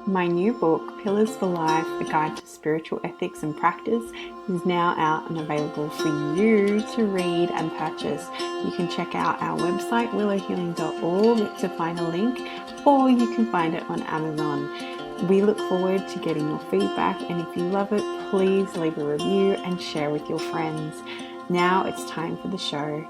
My new book, Pillars for Life, A Guide to Spiritual Ethics and Practice, is now out and available for you to read and purchase. You can check out our website, willowhealing.org, to find a link, or you can find it on Amazon. We look forward to getting your feedback, and if you love it, please leave a review and share with your friends. Now it's time for the show.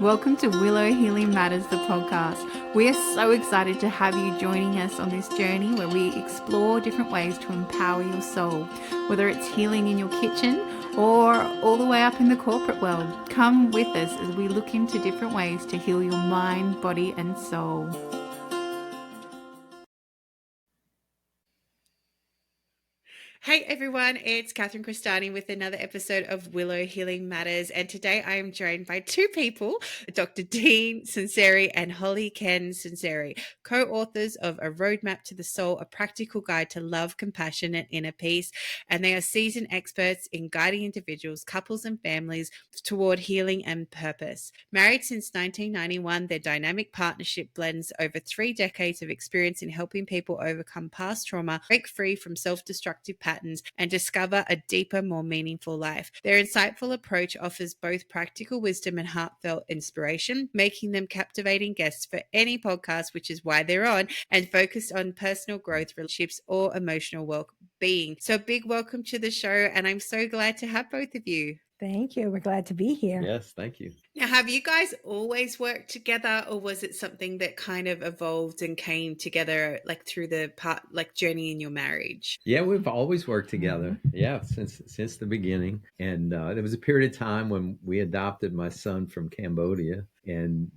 Welcome to Willow Healing Matters, the podcast. We are so excited to have you joining us on this journey where we explore different ways to empower your soul, whether it's healing in your kitchen or all the way up in the corporate world. Come with us as we look into different ways to heal your mind, body, and soul. Hey everyone, it's Catherine Cristani with another episode of Willow Healing Matters, and today I am joined by two people, Dr. Dean Sunseri and HollyKem Sunseri, co-authors of A Roadmap to the Soul, a practical guide to love, compassion, and inner peace, and they are seasoned experts in guiding individuals, couples, and families toward healing and purpose. Married since 1991, their dynamic partnership blends over 3 decades of experience in helping people overcome past trauma, break free from self-destructive patterns, and discover a deeper, more meaningful life. Their insightful approach offers both practical wisdom and heartfelt inspiration, making them captivating guests for any podcast, which is why they're on, and focused on personal growth, relationships, or emotional well-being. So a big welcome to the show, and I'm so glad to have both of you. Thank you. We're glad to be here. Yes, thank you. Now, have you guys always worked together, or was it something that kind of evolved and came together like through the journey in your marriage? Yeah, we've always worked together. Yeah, since the beginning. And there was a period of time when we adopted my son from Cambodia, and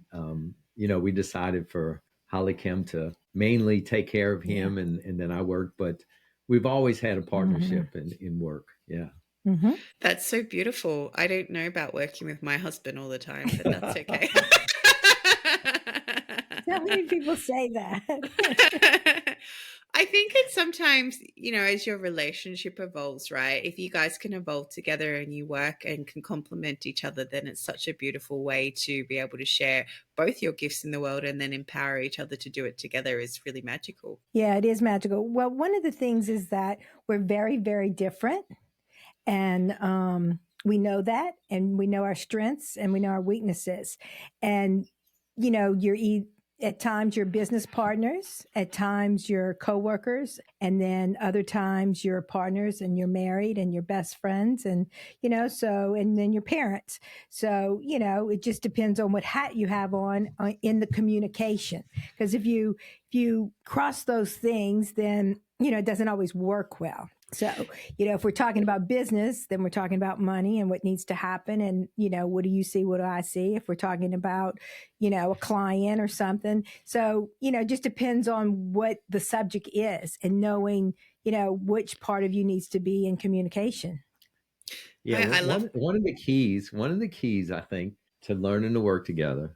we decided for HollyKem to mainly take care of him, and then I worked. But we've always had a partnership in work. Yeah. Mm-hmm. That's so beautiful. I don't know about working with my husband all the time, but that's okay. So many people say that. I think it's sometimes, as your relationship evolves, right? If you guys can evolve together and you work and can complement each other, then it's such a beautiful way to be able to share both your gifts in the world and then empower each other to do it together is really magical. Yeah, it is magical. Well, one of the things is that we're very, very different. And we know that, and we know our strengths, and we know our weaknesses. And, at times you're business partners, at times you're coworkers, and then other times you're partners and you're married and you're best friends, and, and then your parents. So, it just depends on what hat you have on in the communication. Because if you cross those things, then, it doesn't always work well. So, if we're talking about business, then we're talking about money and what needs to happen. And, what do you see? What do I see? If we're talking about, a client or something. So, it just depends on what the subject is and knowing, which part of you needs to be in communication. Yeah. I love one of the keys, I think, to learning to work together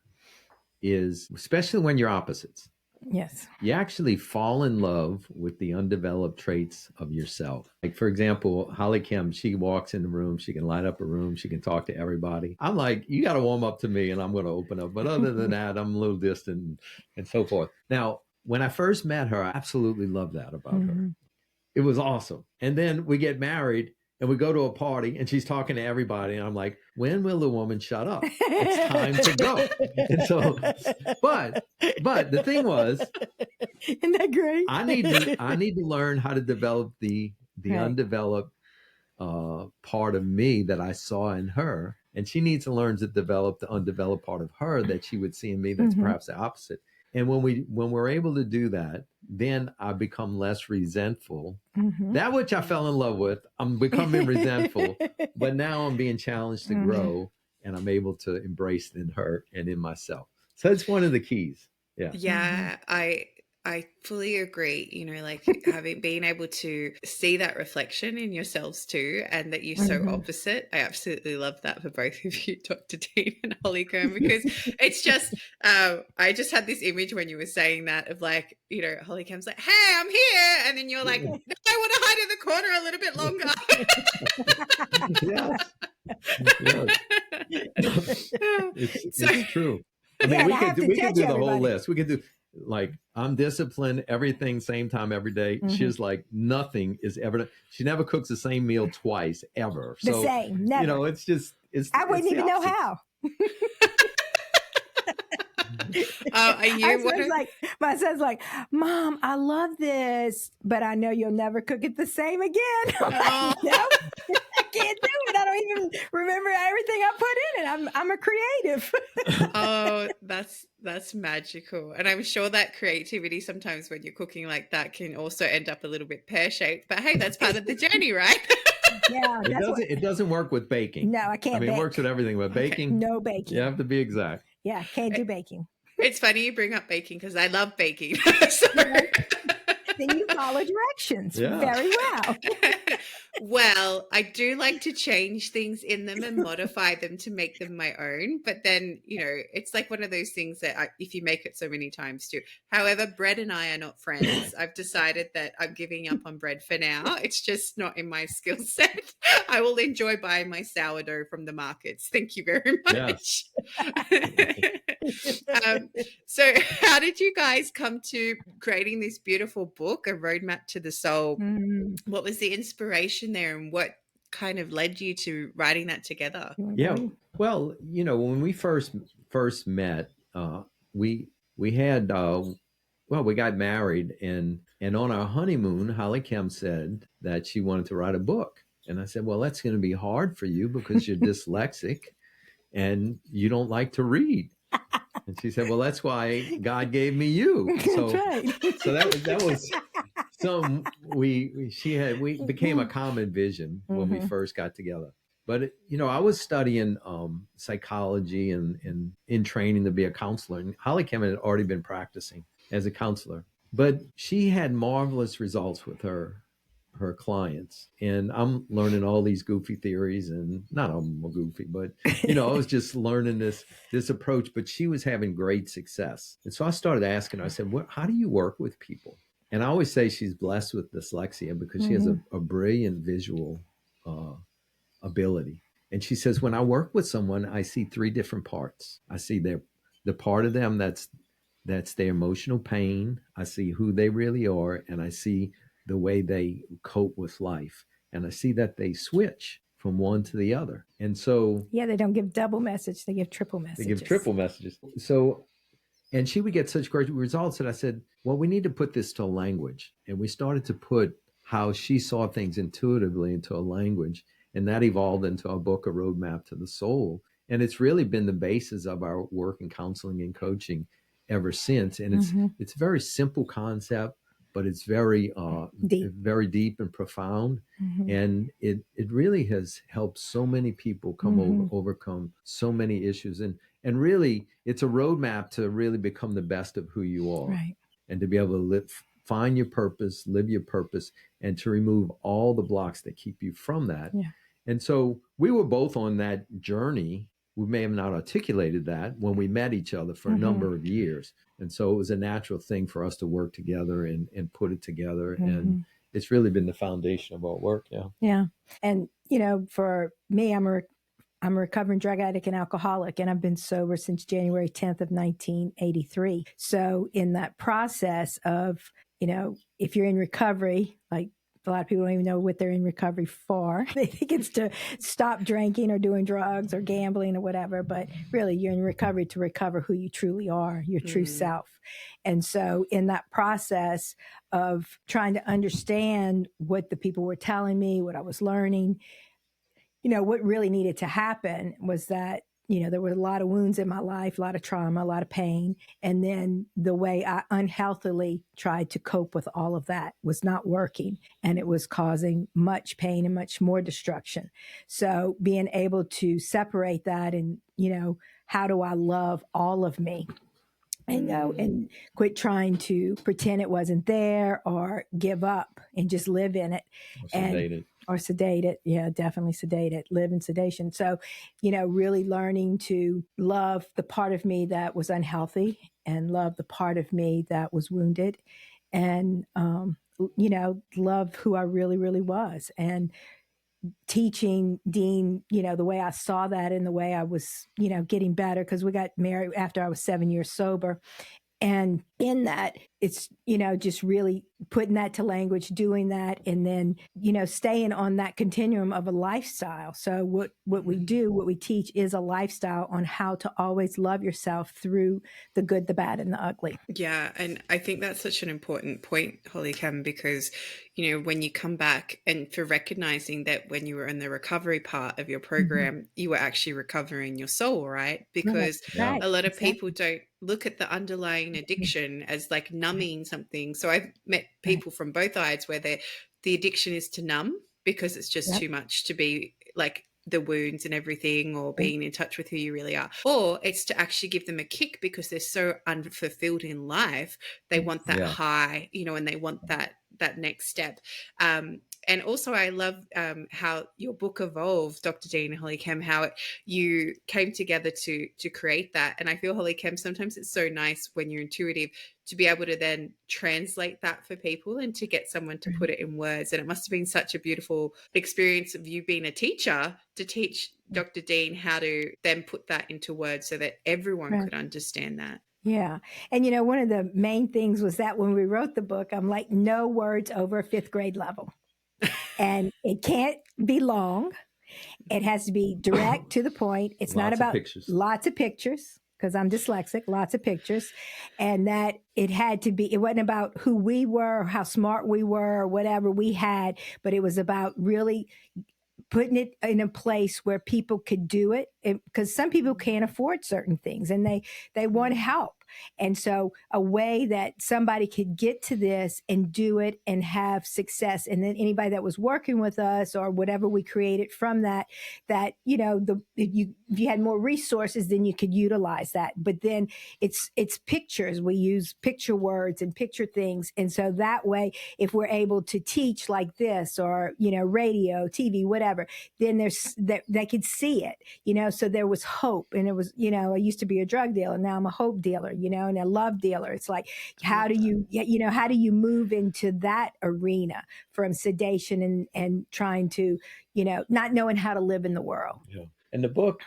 is, especially when you're opposites. Yes. You actually fall in love with the undeveloped traits of yourself. Like, for example, HollyKem, she walks in the room, she can light up a room, she can talk to everybody. I'm like, you got to warm up to me and I'm going to open up. But other than that, I'm a little distant and so forth. Now, when I first met her, I absolutely loved that about her. It was awesome. And then we get married and we go to a party and she's talking to everybody. And I'm like, when will the woman shut up? It's time to go. And so, but the thing was, isn't that great? I need to learn how to develop the right. Undeveloped part of me that I saw in her. And she needs to learn to develop the undeveloped part of her that she would see in me that's perhaps the opposite. And when we're able to do that, then I become less resentful. That which I fell in love with, I'm becoming resentful, but now I'm being challenged to grow, and I'm able to embrace it in her and in myself. So it's one of the keys. Yeah. Yeah, I fully agree. Being able to see that reflection in yourselves too, and that you're so opposite. I absolutely love that for both of you, Dr. Dean and HollyKem, because it's just, I just had this image when you were saying that of like, HollyKem's like, hey, I'm here. And then you're like, no, I want to hide in the corner a little bit longer. Yes. It's true. I mean, we could do the whole list. We could do like I'm disciplined, everything same time every day. Mm-hmm. She's like nothing is ever. She never cooks the same meal twice ever. The So same, never. you know, it's just I wouldn't even know how. Are you one of... My son's like, Mom, I love this, but I know you'll never cook it the same again. I'm like, no, I can't do it. I don't even remember everything I put in it. I'm a creative. Oh, that's magical. And I'm sure that creativity sometimes when you're cooking like that can also end up a little bit pear-shaped. But hey, that's part of the journey, right? Yeah, it doesn't work with baking. No, I can't. I mean, it works with everything, but baking, no baking. You have to be exact. Yeah, can't do baking. It's funny you bring up baking because I love baking. So... Then you follow directions very well. Well, I do like to change things in them and modify them to make them my own. But then, you know, it's like one of those things that if you make it so many times too. However, bread and I are not friends. I've decided that I'm giving up on bread for now. It's just not in my skill set. I will enjoy buying my sourdough from the markets. Thank you very much. Yes. So how did you guys come to creating this beautiful book, A Roadmap to the Soul? What was the inspiration there and what kind of led you to writing that together? Yeah, well, you know, when we first met, we had we got married, and on our honeymoon, HollyKem said that she wanted to write a book, and I said, well, that's going to be hard for you because you're dyslexic and you don't like to read. And she said, well, that's why God gave me you. So, so that was some, we became a common vision when we first got together. But, you know, I was studying psychology and in training to be a counselor. And HollyKem had already been practicing as a counselor. But she had marvelous results with her clients. And I'm learning all these goofy theories, and not all of them are goofy, but, you know, I was just learning this approach. But she was having great success. And so I started asking her, I said, how do you work with people? And I always say she's blessed with dyslexia because she has a brilliant visual ability. And she says, when I work with someone, I see three different parts. I see the part of them that's their emotional pain. I see who they really are, and I see the way they cope with life. And I see that they switch from one to the other. And so... Yeah, they don't give double message. They give triple messages. They give triple messages. So, and she would get such great results that I said, well, we need to put this to a language. And we started to put how she saw things intuitively into a language. And that evolved into our book, A Roadmap to the Soul. And it's really been the basis of our work in counseling and coaching ever since. And it's a very simple concept, but it's very deep and profound. And it really has helped so many people overcome so many issues. And really, it's a roadmap to really become the best of who you are. Right. And to be able to find your purpose, live your purpose, and to remove all the blocks that keep you from that. Yeah. And so we were both on that journey. We may have not articulated that when we met each other for a number of years. And so it was a natural thing for us to work together and put it together. And it's really been the foundation of our work. Yeah. Yeah. And, you know, for me, I'm a recovering drug addict and alcoholic, and I've been sober since January 10th of 1983. So in that process of, you know, if you're in recovery, like, a lot of people don't even know what they're in recovery for. They think it's to stop drinking or doing drugs or gambling or whatever. But really, you're in recovery to recover who you truly are, your true self. And so in that process of trying to understand what the people were telling me, what I was learning, you know, what really needed to happen was that, you know, there were a lot of wounds in my life, a lot of trauma, a lot of pain. And then the way I unhealthily tried to cope with all of that was not working. And it was causing much pain and much more destruction. So being able to separate that and, you know, how do I love all of me? And quit trying to pretend it wasn't there or give up and just live in it. Or sedate it. Yeah, definitely sedate it. Live in sedation. So, you know, really learning to love the part of me that was unhealthy and love the part of me that was wounded and, you know, love who I really, really was. And teaching Dean, you know, the way I saw that and the way I was, you know, getting better, because we got married after I was 7 years sober. And in that, it's, just really putting that to language, doing that, and then, staying on that continuum of a lifestyle. So what we do, what we teach is a lifestyle on how to always love yourself through the good, the bad, and the ugly. Yeah, and I think that's such an important point, HollyKem, because, when you come back and for recognizing that when you were in the recovery part of your program, you were actually recovering your soul, right? Because Right. a lot of Exactly. people don't look at the underlying addiction as like numbing something. So I've met people from both sides where the addiction is to numb because it's just too much to be like the wounds and everything, or being in touch with who you really are, or it's to actually give them a kick because they're so unfulfilled in life. They want that high, and they want that next step. And also I love how your book evolved, Dr. Dean and HollyKem, how you came together to create that. And I feel, HollyKem, sometimes it's so nice when you're intuitive to be able to then translate that for people and to get someone to put it in words. And it must have been such a beautiful experience of you being a teacher to teach Dr. Dean how to then put that into words so that everyone could understand that. Yeah. And, one of the main things was that when we wrote the book, I'm like, no words over 5th grade level. And it can't be long. It has to be direct to the point. It's not about lots of pictures, because I'm dyslexic, lots of pictures. And that it wasn't about who we were, or how smart we were, or whatever we had, but it was about really putting it in a place where people could do it, because some people can't afford certain things and they want help. And so a way that somebody could get to this and do it and have success. And then anybody that was working with us or whatever we created from that, if you had more resources, then you could utilize that. But then it's pictures. We use picture words and picture things. And so that way, if we're able to teach like this, or, radio, TV, whatever, then they could see it, so there was hope. And it was, I used to be a drug dealer. Now I'm a hope dealer, and a love dealer. It's like, how do you move into that arena from sedation and trying to, not knowing how to live in the world. Yeah. And the book,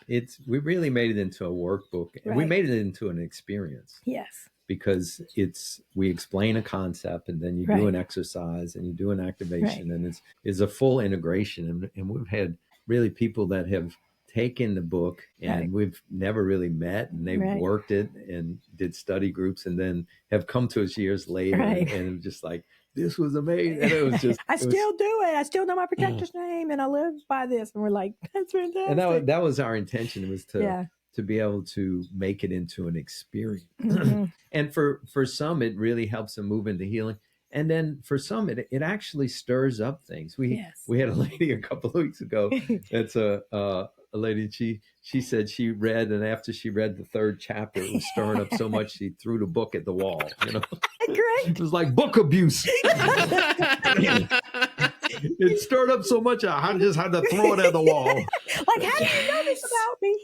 we really made it into a workbook, and we made it into an experience. Yes. Because we explain a concept, and then you do an exercise, and you do an activation, and it's a full integration. And we've had really people that have taken the book, and we've never really met, and they've worked it and did study groups, and then have come to us years later and just like, this was amazing. And it was just, still do it. I still know my protector's name, and I live by this. And we're like, that's fantastic. And that was our intention, was to be able to make it into an experience. And for some, it really helps them move into healing. And then for some, it actually stirs up things. We had a lady a couple of weeks ago. That's a lady. She said she read, and after she read the 3rd chapter, it was stirring up so much she threw the book at the wall. Great. It was like book abuse. It stirred up so much I just had to throw it at the wall. Like, how do you know this about me?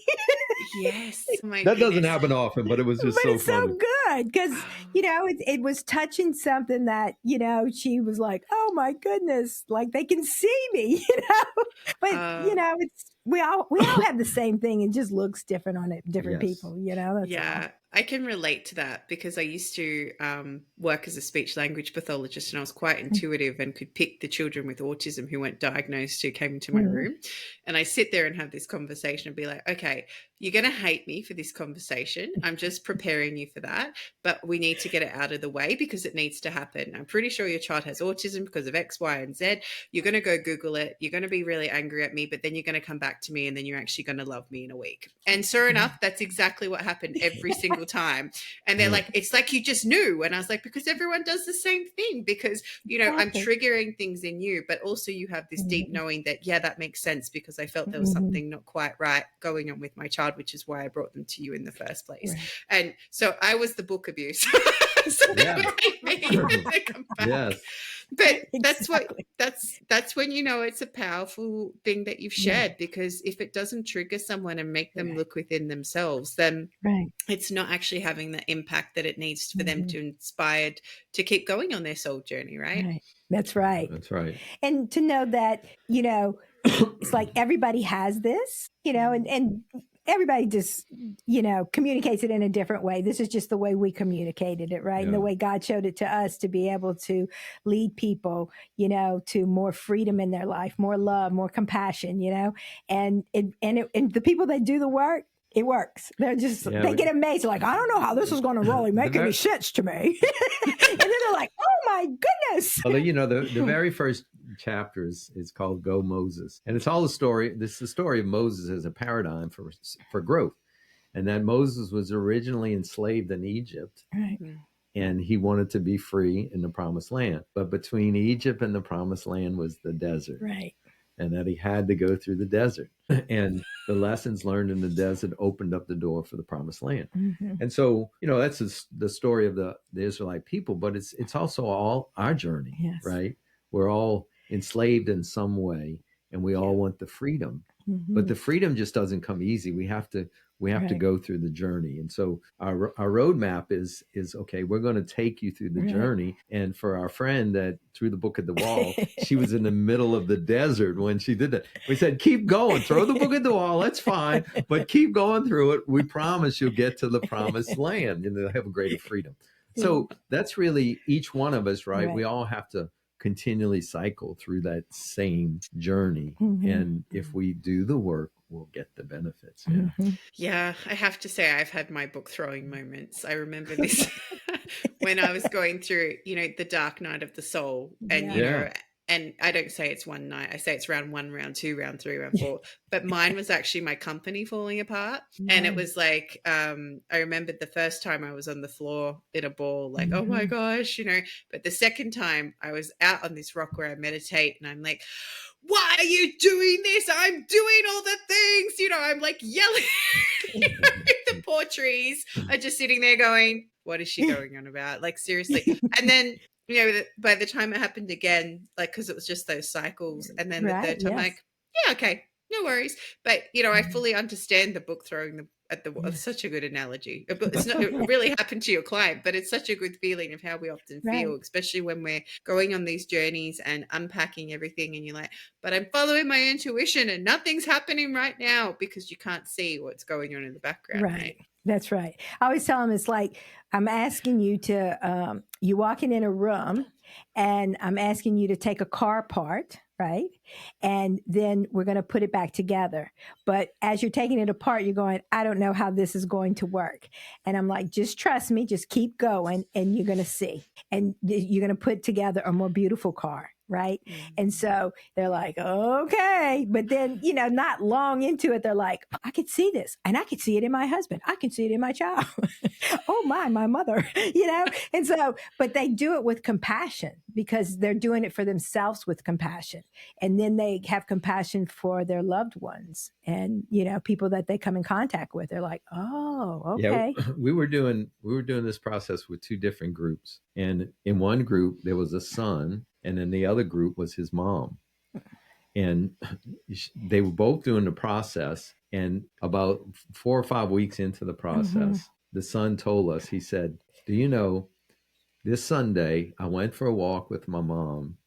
Yes. That doesn't happen often, but it was just so funny. So good, because it was touching something that she was like, oh my goodness, like they can see me, but it's we all have the same thing. It just looks different on different people, That's all. I can relate to that because I used to work as a speech language pathologist, and I was quite intuitive and could pick the children with autism who weren't diagnosed who came into my room. And I sit there and have this conversation and be like, okay, you're going to hate me for this conversation. I'm just preparing you for that. But we need to get it out of the way because it needs to happen. I'm pretty sure your child has autism because of X, Y, and Z. You're going to go Google it. You're going to be really angry at me, but then you're going to come back to me, and then you're actually going to love me in a week. And sure enough, that's exactly what happened every single time. And they're like, it's like you just knew. And I was like, because everyone does the same thing, because I'm triggering things in you, but also you have this deep knowing that that makes sense, because I felt there was something not quite right going on with my child, which is why I brought them to you in the first place. And so I was the book abuse. So they made me come back. Yes. But that's when it's a powerful thing that you've shared, because if it doesn't trigger someone and make them look within themselves, then it's not actually having the impact that it needs for them to inspired to keep going on their soul journey, right? That's right. That's right. And to know that, it's like everybody has this, and everybody just, communicates it in a different way. This is just the way we communicated it, right? And the way God showed it to us to be able to lead people, to more freedom in their life, more love, more compassion, and the people that do the work, it works. They're just, they get amazed. They're like, I don't know how this is going to really make any sense to me. And then they're like, oh my goodness. Well, the very first chapter is called Go Moses. And it's all the story. This is the story of Moses as a paradigm for growth. And that Moses was originally enslaved in Egypt. Right. And he wanted to be free in the promised land. But between Egypt and the promised land was the desert. Right. And that he had to go through the desert. And the lessons learned in the desert opened up the door for the promised land. Mm-hmm. And so, that's the story of the Israelite people, but it's also all our journey, yes. right? We're all enslaved in some way, and we all want the freedom. Mm-hmm. But the freedom just doesn't come easy. We have to to go through the journey. And so our roadmap is okay, we're going to take you through the journey. And for our friend that threw the book at the wall, she was in the middle of the desert when she did that. We said, keep going, throw the book at the wall. That's fine. But keep going through it. We promise you'll get to the promised land and they'll have a greater freedom. So that's really each one of us, right? We all have to continually cycle through that same journey. Mm-hmm. And if we do the work, we'll get the benefits. Yeah. Mm-hmm. Yeah, I have to say I've had my book throwing moments. I remember this when I was going through, the dark night of the soul. And, and I don't say it's one night. I say it's round 1, round 2, round 3, round 4. But mine was actually my company falling apart. And it was like, I remembered the first time I was on the floor in a ball, like, oh my gosh, But the second time I was out on this rock where I meditate and I'm like, why are you doing this? I'm doing all the things, I'm like yelling. The poor trees are just sitting there going, what is she going on about? Like, seriously. And then, by the time it happened again, like, because it was just those cycles. And then the third time, like, yeah, okay, no worries. But, I fully understand the book throwing at the wall. It's such a good analogy. It's not, it really happened to your client, but it's such a good feeling of how we often feel, especially when we're going on these journeys and unpacking everything. And you're like, but I'm following my intuition and nothing's happening right now because you can't see what's going on in the background. Right. That's right. I always tell them it's like I'm asking you to, you walking in a room and I'm asking you to take a car apart, right? And then we're going to put it back together. But as you're taking it apart, you're going, I don't know how this is going to work. And I'm like, just trust me, just keep going and you're going to see. And you're going to put together a more beautiful car. Right. Mm-hmm. And so they're like, okay. But then, not long into it, they're like, I could see this and I could see it in my husband. I can see it in my child. Oh, my mother, And so, but they do it with compassion because they're doing it for themselves with compassion. And then they have compassion for their loved ones and, people that they come in contact with. They're like, oh, okay. Yeah, we were doing this process with 2 different groups. And in one group, there was a son. And then the other group was his mom. And they were both doing the process. And about 4 or 5 weeks into the process, the son told us, he said, do you know, this Sunday, I went for a walk with my mom.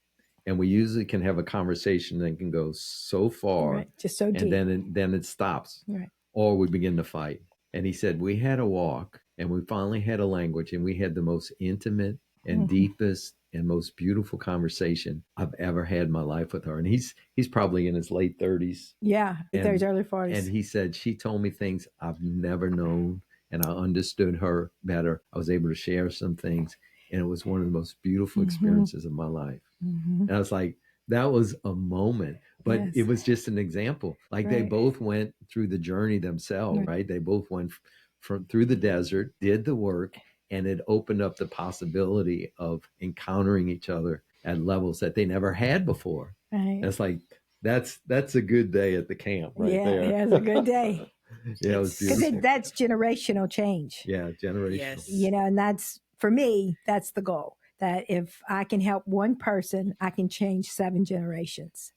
And we usually can have a conversation that can go so far. Just so deep. And then it stops. Right. Or we begin to fight. And he said, we had a walk and we finally had a language and we had the most intimate and deepest and most beautiful conversation I've ever had in my life with her. And he's probably in his late 30s. Yeah, 30s, early 40s. And he said, she told me things I've never known and I understood her better. I was able to share some things. And it was one of the most beautiful experiences of my life. And I was like, that was a moment. But it was just an example. Like they both went through the journey themselves, right? They both went through the desert, did the work, and it opened up the possibility of encountering each other at levels that they never had before. Right. That's like, that's a good day at the camp right there. Yeah, it's a good day. Yeah, it was beautiful. Because that's generational change. Yeah, generational. Yes. And that's, for me, that's the goal. That if I can help one person, I can change 7 generations.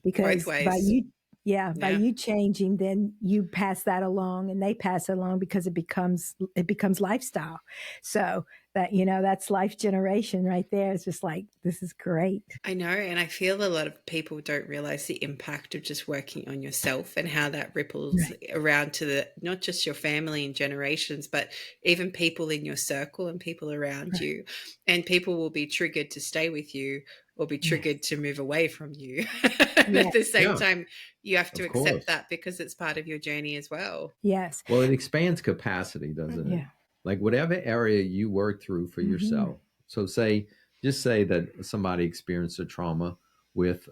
Because by you changing, then you pass that along and they pass it along because it becomes lifestyle. So that, that's life generation right there. It's just like, this is great. I know, and I feel a lot of people don't realize the impact of just working on yourself and how that ripples around to not just your family and generations, but even people in your circle and people around you. And people will be triggered to stay with you or be triggered to move away from you. At the same time, you have to accept that because it's part of your journey as well. Yes. Well, it expands capacity, doesn't it? Like whatever area you work through for yourself. So just say that somebody experienced a trauma with,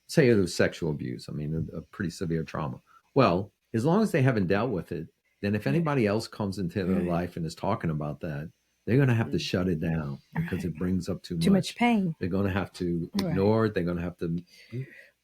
say it was sexual abuse. I mean, a pretty severe trauma. Well, as long as they haven't dealt with it, then if anybody else comes into their life and is talking about that, they're going to have to shut it down because it brings up too much pain. They're going to have to ignore it. They're going to have to,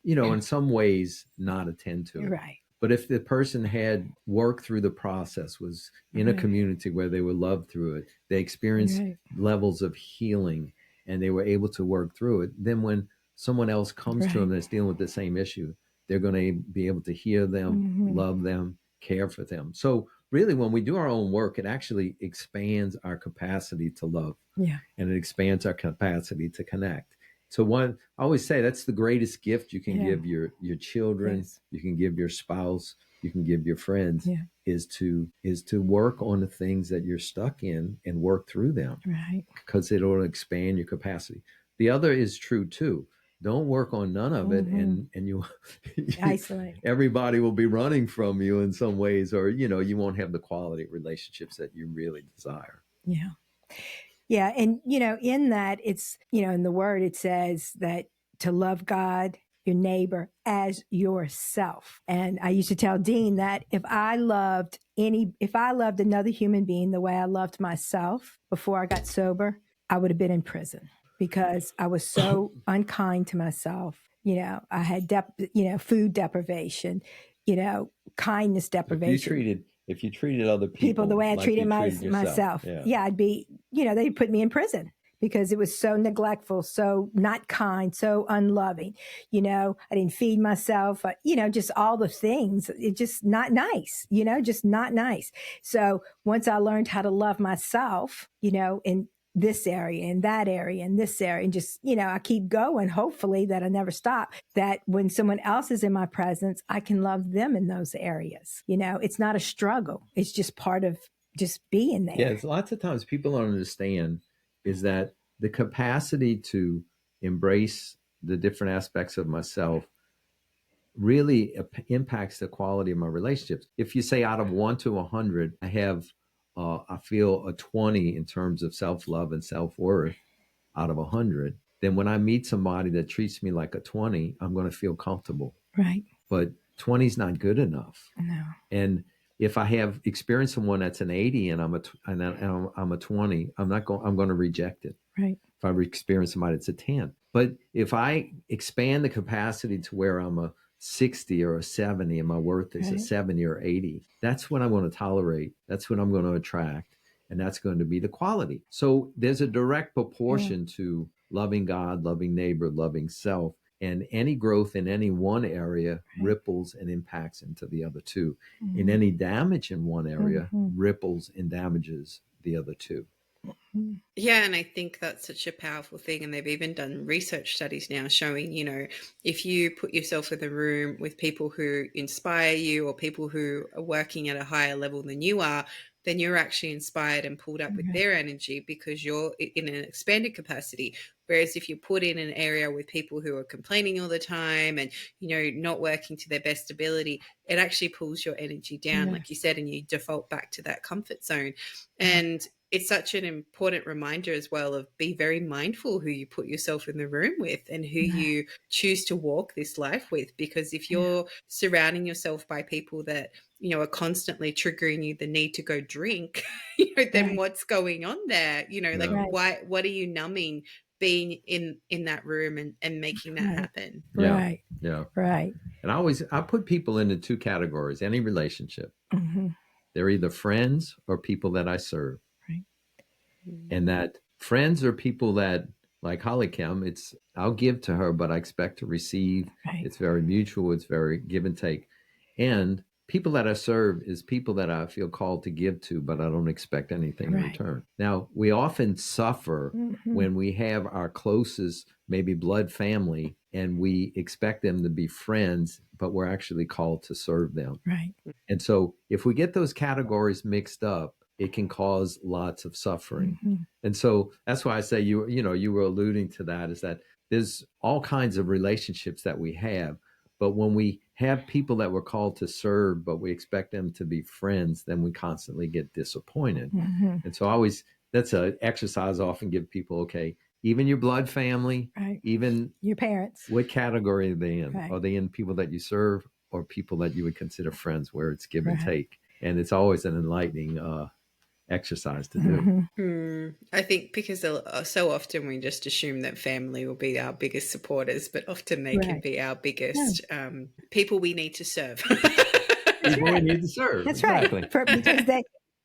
in some ways not attend to it. Right. But if the person had worked through the process, was in a community where they were loved through it, they experienced levels of healing and they were able to work through it, then when someone else comes to them that's dealing with the same issue, they're going to be able to hear them, love them, care for them. So really, when we do our own work, it actually expands our capacity to love. Yeah. And it expands our capacity to connect. So I always say that's the greatest gift you can give your children, you can give your spouse, you can give your friends, is to work on the things that you're stuck in and work through them. Right. Because it'll expand your capacity. The other is true too. Don't work on none of it and you isolate. Everybody will be running from you in some ways, or you won't have the quality relationships that you really desire. Yeah. Yeah. And, in that it's, in the word, it says that to love God, your neighbor as yourself. And I used to tell Dean that if I loved another human being the way I loved myself before I got sober, I would have been in prison because I was so unkind to myself. I had, food deprivation, kindness deprivation. If you treated other people the way I like treated yourself, myself, I'd be, they'd put me in prison because it was so neglectful, so not kind, so unloving. I didn't feed myself, just all the things. It's just not nice, just not nice. So once I learned how to love myself, in this area and that area and this area, and just, I keep going, hopefully that I never stop, that when someone else is in my presence, I can love them in those areas. It's not a struggle. It's just part of just being there. Yeah, it's lots of times people don't understand is that the capacity to embrace the different aspects of myself really impacts the quality of my relationships. If you say out of 1 to 100, I feel a 20 in terms of self-love and self-worth out of 100, then when I meet somebody that treats me like a 20, I'm going to feel comfortable. Right. But 20 is not good enough. No. And if I have experienced someone that's an 80 and I'm a 20, I'm going to reject it. Right. If I experience somebody that's a 10. But if I expand the capacity to where I'm a 60 or a 70 and my worth is a 70 or 80, that's what I'm going to tolerate. That's what I'm going to attract. And that's going to be the quality. So there's a direct proportion to loving God, loving neighbor, loving self. And any growth in any one area ripples and impacts into the other two. And any damage in one area ripples and damages the other two. Yeah, and I think that's such a powerful thing. And they've even done research studies now showing, if you put yourself in the room with people who inspire you or people who are working at a higher level than you are, then you're actually inspired and pulled up with their energy because you're in an expanded capacity. Whereas if you put in an area with people who are complaining all the time and, not working to their best ability, it actually pulls your energy down, like you said, and you default back to that comfort zone. And it's such an important reminder as well of be very mindful who you put yourself in the room with and who you choose to walk this life with. Because if you're surrounding yourself by people that, are constantly triggering you the need to go drink, then what's going on there? What are you numbing being in that room and making that happen? Right. Yeah. Right. And I put people into two categories, any relationship. They're either friends or people that I serve. And that friends are people that, like HollyKem, I'll give to her, but I expect to receive. It's very mutual. It's very give and take. And people that I serve is people that I feel called to give to, but I don't expect anything in Right. return. Now, we often suffer when we have our closest, maybe blood family, and we expect them to be friends, but we're actually called to serve them. Right. And so if we get those categories mixed up, it can cause lots of suffering. And so that's why I say you were alluding to that, is that there's all kinds of relationships that we have. But when we have people that we're called to serve, but we expect them to be friends, then we constantly get disappointed. And so that's an exercise I often give people, okay, even your blood family, Right. even your parents, what category are they in? Right. Are they in people that you serve or people that you would consider friends, where it's give and Right. take? And it's always an enlightening exercise to do. I think because so often we just assume that family will be our biggest supporters, but often they can Right. be our biggest people we need to serve. People we need to serve. That's exactly. right. Because they,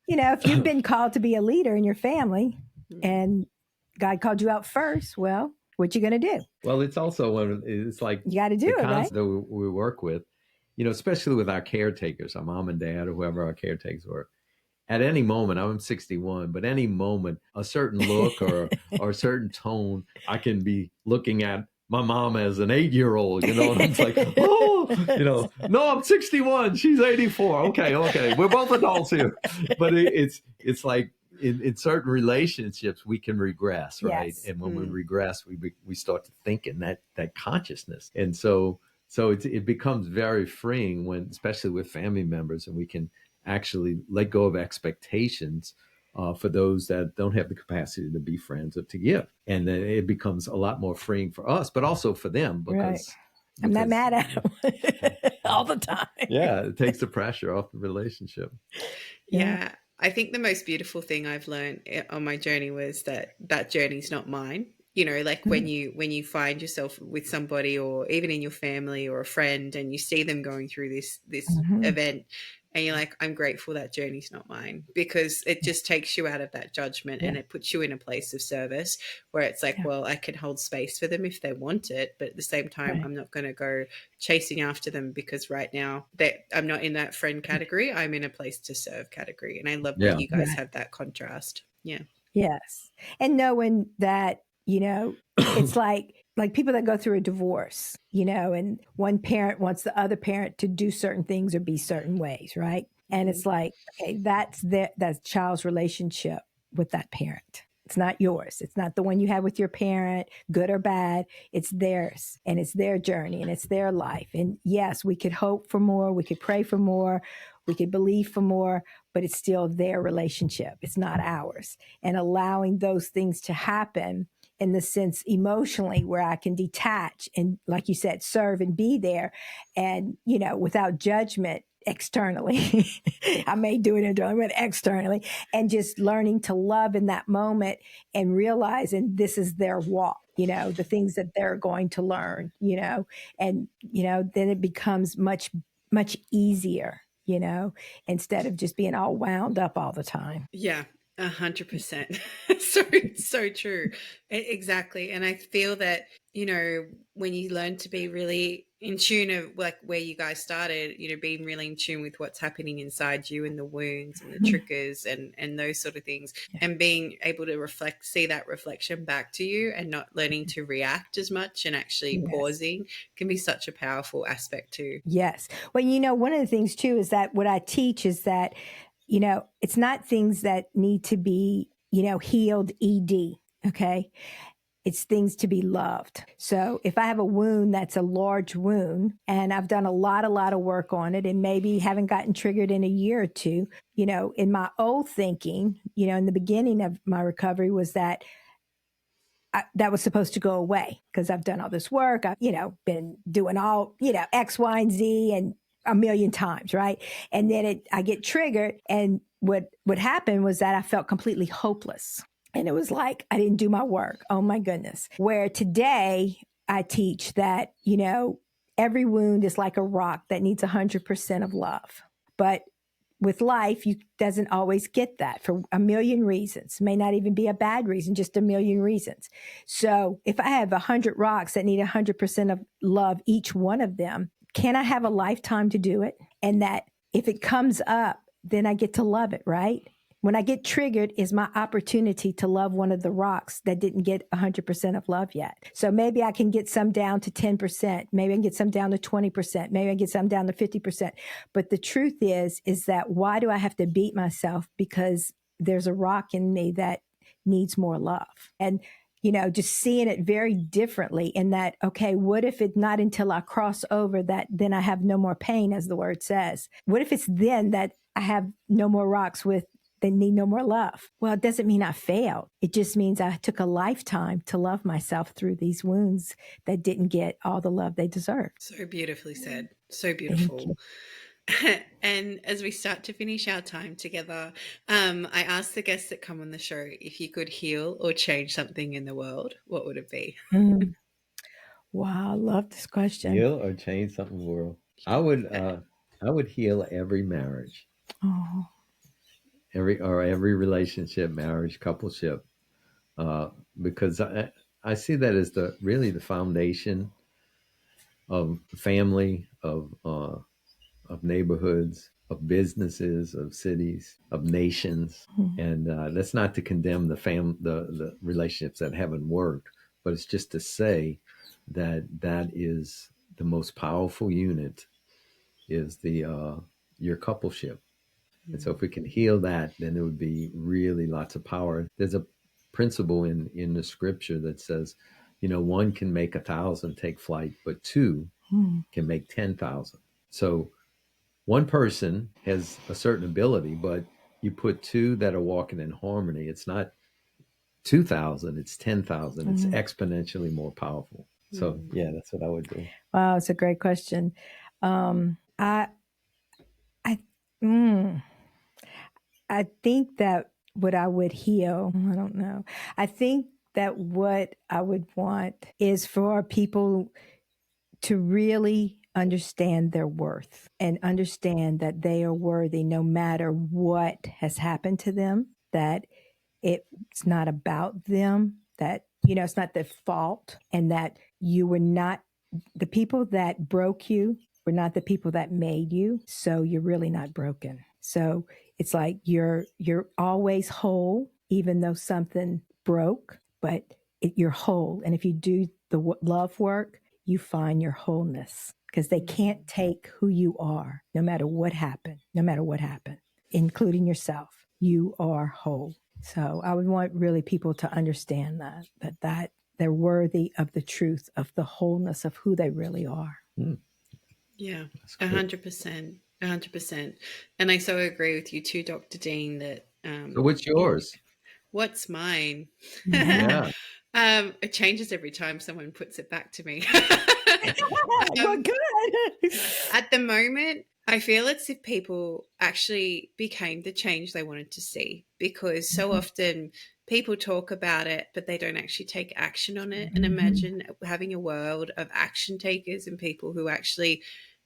if you've been called to be a leader in your family and God called you out first, well, what you going to do? Well, it's also it's like you got to do it, right? That we work with, especially with our caretakers, our mom and dad, or whoever our caretakers were. At any moment, I'm 61, but any moment, a certain look or a certain tone, I can be looking at my mom as an 8-year-old, and it's like, no, I'm 61. She's 84. Okay. We're both adults here. But it's like in certain relationships, we can regress, right? Yes. And when we regress, we start to think in that consciousness. And so it becomes very freeing especially with family members, and we can actually let go of expectations for those that don't have the capacity to be friends or to give. And then it becomes a lot more freeing for us, but also for them, because I'm not mad at them all the time. Yeah, it takes the pressure off the relationship. Yeah. I think the most beautiful thing I've learned on my journey was that journey's not mine. Like when you find yourself with somebody, or even in your family or a friend, and you see them going through this event, and you're like, I'm grateful that journey's not mine, because it just takes you out of that judgment and it puts you in a place of service where it's like, well, I can hold space for them if they want it, but at the same time, I'm not going to go chasing after them, because right now I'm not in that friend category. I'm in a place to serve category. And I love that you guys have that contrast. Yeah. Yes. And knowing that, it's like people that go through a divorce, and one parent wants the other parent to do certain things or be certain ways, right? And it's like, okay, that's child's relationship with that parent. It's not yours. It's not the one you had with your parent, good or bad. It's theirs, and it's their journey, and it's their life. And yes, we could hope for more. We could pray for more. We could believe for more, but it's still their relationship. It's not ours. And allowing those things to happen in the sense emotionally, where I can detach and, like you said, serve and be there, and, without judgment externally. I may do it internally, but externally, and just learning to love in that moment and realizing this is their walk, the things that they're going to learn, and, then it becomes much, much easier, instead of just being all wound up all the time. Yeah. 100%. So true. Exactly. And I feel that, when you learn to be really in tune of like where you guys started, being really in tune with what's happening inside you, and the wounds and the triggers and those sort of things, and being able to see that reflection back to you, and not learning to react as much and actually pausing can be such a powerful aspect too. Yes. Well, one of the things too is that what I teach is that, it's not things that need to be, healed ED. Okay. It's things to be loved. So if I have a wound that's a large wound, and I've done a lot of work on it, and maybe haven't gotten triggered in a year or two, in my old thinking, in the beginning of my recovery, was that that was supposed to go away, because I've done all this work. I've, been doing all, X, Y, and Z, and a million times, right? And then I get triggered, and what happened was that I felt completely hopeless. And it was like, I didn't do my work. Oh my goodness. Where today I teach that, every wound is like a rock that needs 100% of love. But with life, you doesn't always get that for a million reasons. May not even be a bad reason, just a million reasons. So if I have 100 rocks that need 100% of love, each one of them, can I have a lifetime to do it? And that if it comes up, then I get to love it, right? When I get triggered is my opportunity to love one of the rocks that didn't get 100% of love yet. So maybe I can get some down to 10%. Maybe I can get some down to 20%. Maybe I can get some down to 50%. But the truth is that why do I have to beat myself? Because there's a rock in me that needs more love. And just seeing it very differently in that, okay, what if it's not until I cross over that then I have no more pain, as the word says? What if it's then that I have no more rocks that need no more love? Well, it doesn't mean I failed. It just means I took a lifetime to love myself through these wounds that didn't get all the love they deserved. So beautifully said. So beautiful. And as we start to finish our time together, I asked the guests that come on the show, if you could heal or change something in the world, what would it be? Wow, I love this question. Heal or change something in the world? I would heal every marriage. Oh. Every relationship, marriage, coupleship, because I see that as really the foundation of family, of neighborhoods, of businesses, of cities, of nations. And that's not to condemn the relationships that haven't worked, but it's just to say that is the most powerful unit, is your coupleship. And so if we can heal that, then it would be really lots of power. There's a principle in the scripture that says, one can make 1,000 take flight, but two can make 10,000. So one person has a certain ability, but you put two that are walking in harmony. It's not 2,000, it's 10,000. It's exponentially more powerful. So yeah, that's what I would do. Wow, it's a great question. I think that what I would heal, I don't know. I think that what I would want is for people to really understand their worth and understand that they are worthy no matter what has happened to them, that it's not about them, that, it's not their fault, and that you were not, the people that broke you were not the people that made you. So you're really not broken. So it's like you're always whole, even though something broke, but you're whole. And if you do the love work, you find your wholeness, because they can't take who you are, no matter what happened, including yourself. You are whole. So I would want really people to understand that they're worthy of the truth, of the wholeness of who they really are. Yeah, 100%. 100%. And I so agree with you too, Dr. Dean, that so what's yours? What's mine? Yeah. It changes every time someone puts it back to me. Well, good. At the moment, I feel it's if people actually became the change they wanted to see, because so often people talk about it, but they don't actually take action on it. And imagine having a world of action takers and people who actually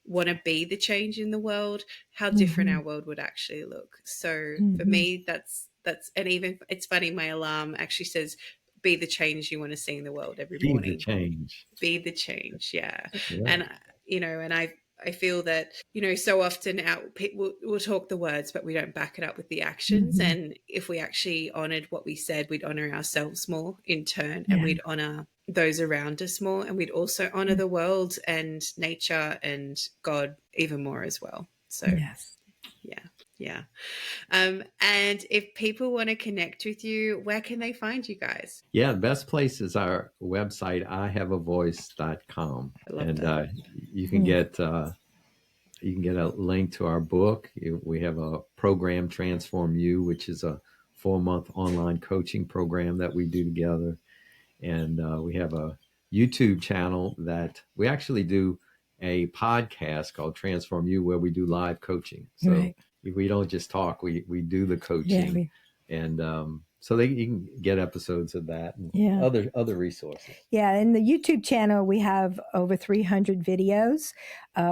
want to be the change in the world, how different our world would actually look. So for me, that's, and even it's funny, my alarm actually says, be the change you want to see in the world every morning. Be the change. Be the change. Yeah. And, and I feel that, so often people will talk the words, but we don't back it up with the actions. And if we actually honored what we said, we'd honor ourselves more in turn, and we'd honor those around us more. And we'd also honor the world and nature and God even more as well. So, yeah. And if people want to connect with you, where can they find you guys? Yeah, the best place is our website, ihaveavoice.com. And that. You can get a link to our book. We have a program, Transform You, which is a 4-month online coaching program that we do together. And we have a YouTube channel that we actually do a podcast called Transform You, where we do live coaching. So we don't just talk, we do the coaching. And so you can get episodes of that and other resources. Yeah, in the YouTube channel, we have over 300 videos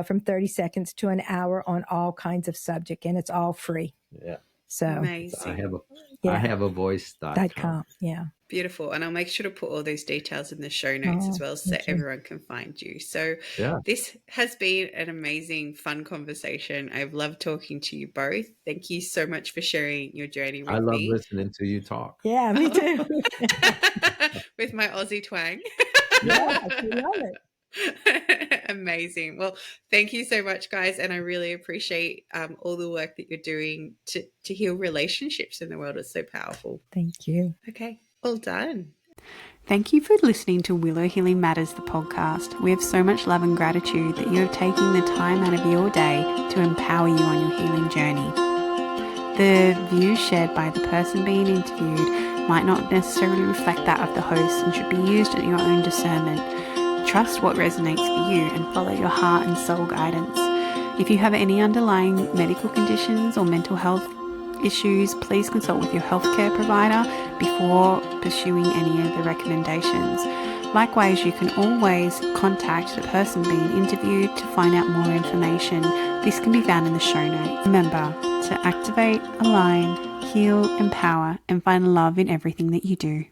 from 30 seconds to an hour on all kinds of subject, and it's all free. Yeah. So I Amazing. have a yeah, I have a voice.com. .com. Yeah. Beautiful. And I'll make sure to put all those details in the show notes as Oh, well so thank you. everyone can find you. So Yeah. this has been an amazing, fun conversation. I've loved talking to you both. Thank you so much for sharing your journey I with love me. listening to you talk. Yeah, me too. With my Aussie twang. Yeah, we love it. Amazing. Well, thank you so much, guys. And I really appreciate all the work that you're doing to heal relationships in the world. It's so powerful. Thank you. Okay, all done. Thank you for listening to Willow Healing Matters, the podcast. We have so much love and gratitude that you have taken the time out of your day to empower you on your healing journey. The views shared by the person being interviewed might not necessarily reflect that of the host and should be used at your own discernment. Trust what resonates for you and follow your heart and soul guidance. If you have any underlying medical conditions or mental health issues, please consult with your healthcare provider before pursuing any of the recommendations. Likewise, you can always contact the person being interviewed to find out more information. This can be found in the show notes. Remember to activate, align, heal, empower, and find love in everything that you do.